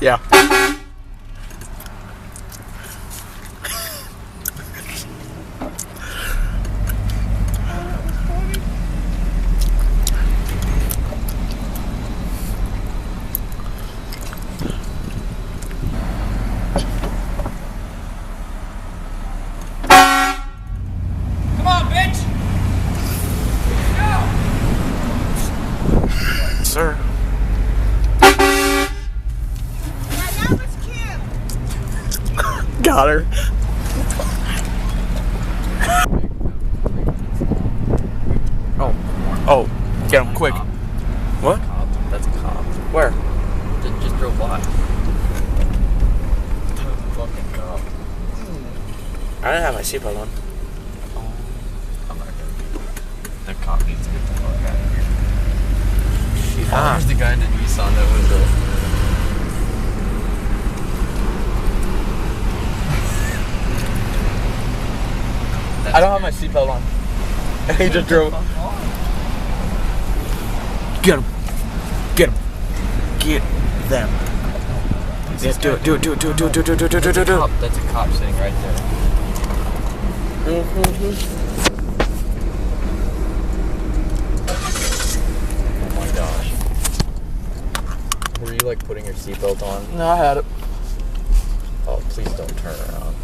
Yeah. Come on, bitch! Go! Sir. That was cute. Got her. Oh, get him quick. What? That's a cop. Where? Just drove by. Fucking cop. I didn't have my seatbelt on. I'm not gonna. The cop needs to get the fuck out of here. Ah. There's the guy in the Nissan that was I don't have my seatbelt on. He just drove. Get him. Get him. Get them. Yes, do it. That's a cop sitting right there. Oh my gosh. Were you like putting your seatbelt on? No, I had it. Oh, please don't turn around.